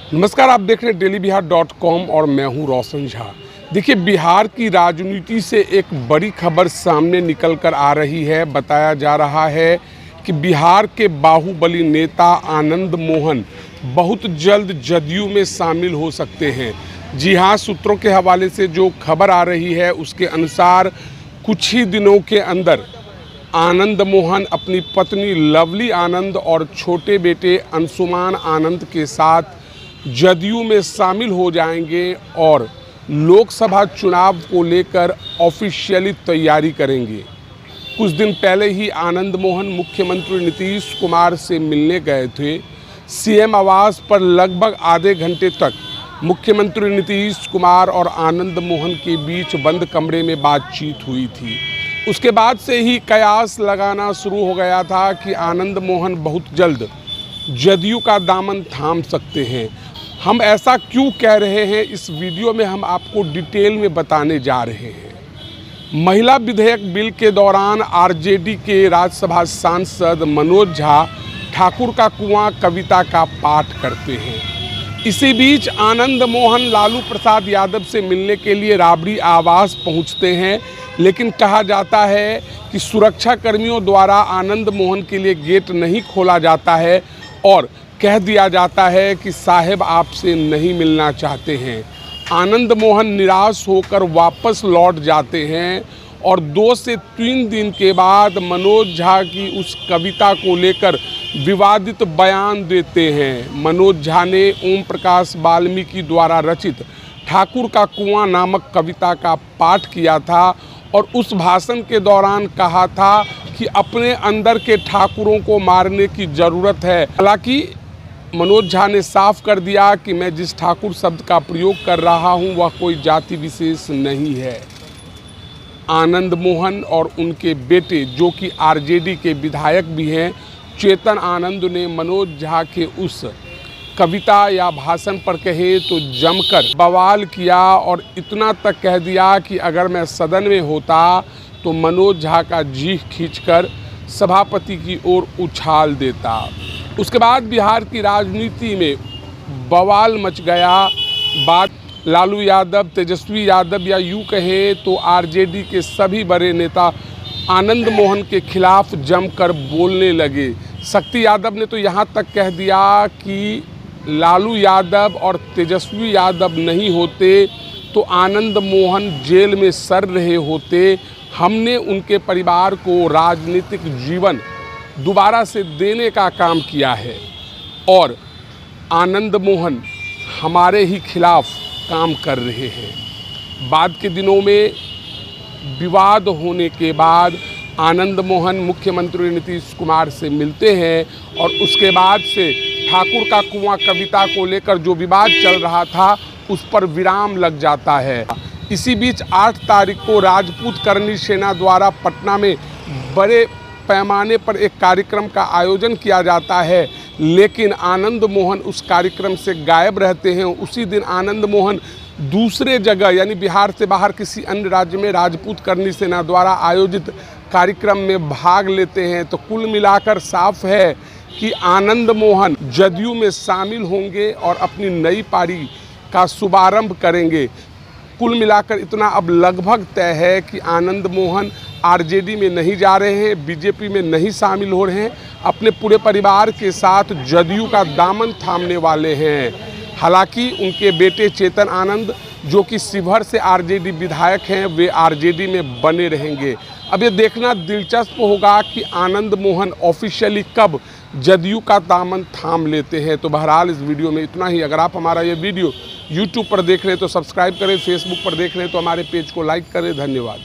नमस्कार, आप देख रहे हैं DailyBihar.com और मैं हूं रोशन झा। देखिए, बिहार की राजनीति से एक बड़ी खबर सामने निकल कर आ रही है। बताया जा रहा है कि बिहार के बाहुबली नेता आनंद मोहन बहुत जल्द जदयू में शामिल हो सकते हैं। जी हां, सूत्रों के हवाले से जो खबर आ रही है उसके अनुसार कुछ ही दिनों के अंदर आनंद मोहन अपनी पत्नी लवली आनंद और छोटे बेटे अंशुमान आनंद के साथ जदयू में शामिल हो जाएंगे और लोकसभा चुनाव को लेकर ऑफिशियली तैयारी करेंगे। कुछ दिन पहले ही आनंद मोहन मुख्यमंत्री नीतीश कुमार से मिलने गए थे। सीएम आवास पर लगभग आधे घंटे तक मुख्यमंत्री नीतीश कुमार और आनंद मोहन के बीच बंद कमरे में बातचीत हुई थी। उसके बाद से ही कयास लगाना शुरू हो गया था कि आनंद मोहन बहुत जल्द जदयू का दामन थाम सकते हैं। हम ऐसा क्यों कह रहे हैं, इस वीडियो में हम आपको डिटेल में बताने जा रहे हैं। महिला विधेयक बिल के दौरान आरजेडी के राज्यसभा सांसद मनोज झा ठाकुर का कुआं कविता का पाठ करते हैं। इसी बीच आनंद मोहन लालू प्रसाद यादव से मिलने के लिए राबड़ी आवास पहुंचते हैं, लेकिन कहा जाता है कि सुरक्षा कर्मियों द्वारा आनंद मोहन के लिए गेट नहीं खोला जाता है और कह दिया जाता है कि साहब आपसे नहीं मिलना चाहते हैं। आनंद मोहन निराश होकर वापस लौट जाते हैं और 2 से 3 दिन के बाद मनोज झा की उस कविता को लेकर विवादित बयान देते हैं। मनोज झा ने ओम प्रकाश वाल्मीकि द्वारा रचित ठाकुर का कुआं नामक कविता का पाठ किया था और उस भाषण के दौरान कहा था कि अपने अंदर के ठाकुरों को मारने की ज़रूरत है। हालांकि मनोज झा ने साफ कर दिया कि मैं जिस ठाकुर शब्द का प्रयोग कर रहा हूं वह कोई जाति विशेष नहीं है। आनंद मोहन और उनके बेटे, जो कि आरजेडी के विधायक भी हैं, चेतन आनंद ने मनोज झा के उस कविता या भाषण पर कहे तो जमकर बवाल किया और इतना तक कह दिया कि अगर मैं सदन में होता तो मनोज झा का जीभ खींचकर सभापति की ओर उछाल देता। उसके बाद बिहार की राजनीति में बवाल मच गया। बात लालू यादव, तेजस्वी यादव या यूँ कहें तो आरजेडी के सभी बड़े नेता आनंद मोहन के खिलाफ जमकर बोलने लगे। शक्ति यादव ने तो यहाँ तक कह दिया कि लालू यादव और तेजस्वी यादव नहीं होते तो आनंद मोहन जेल में सड़ रहे होते। हमने उनके परिवार को राजनीतिक जीवन दोबारा से देने का काम किया है और आनंद मोहन हमारे ही खिलाफ काम कर रहे हैं। बाद के दिनों में विवाद होने के बाद आनंद मोहन मुख्यमंत्री नीतीश कुमार से मिलते हैं और उसके बाद से ठाकुर का कुआं कविता को लेकर जो विवाद चल रहा था उस पर विराम लग जाता है। इसी बीच 8 तारीख को राजपूत करनी सेना द्वारा पटना में बड़े पैमाने पर एक कार्यक्रम का आयोजन किया जाता है, लेकिन आनंद मोहन उस कार्यक्रम से गायब रहते हैं। उसी दिन आनंद मोहन दूसरे जगह यानी बिहार से बाहर किसी अन्य राज्य में राजपूत करनी सेना द्वारा आयोजित कार्यक्रम में भाग लेते हैं। तो कुल मिलाकर साफ है कि आनंद मोहन जदयू में शामिल होंगे और अपनी नई पारी का शुभारंभ करेंगे। कुल मिलाकर इतना अब लगभग तय है कि आनंद मोहन आरजेडी में नहीं जा रहे हैं, बीजेपी में नहीं शामिल हो रहे हैं, अपने पूरे परिवार के साथ जदयू का दामन थामने वाले हैं। हालांकि उनके बेटे चेतन आनंद, जो कि शिवहर से आरजेडी विधायक हैं, वे आरजेडी में बने रहेंगे। अब ये देखना दिलचस्प होगा कि आनंद मोहन ऑफिशियली कब जदयू का दामन थाम लेते हैं। तो बहरहाल इस वीडियो में इतना ही। अगर आप हमारा ये वीडियो यूट्यूब पर देख रहे हैं तो सब्सक्राइब करें, फेसबुक पर देख रहे हैं तो हमारे पेज को लाइक करें। धन्यवाद।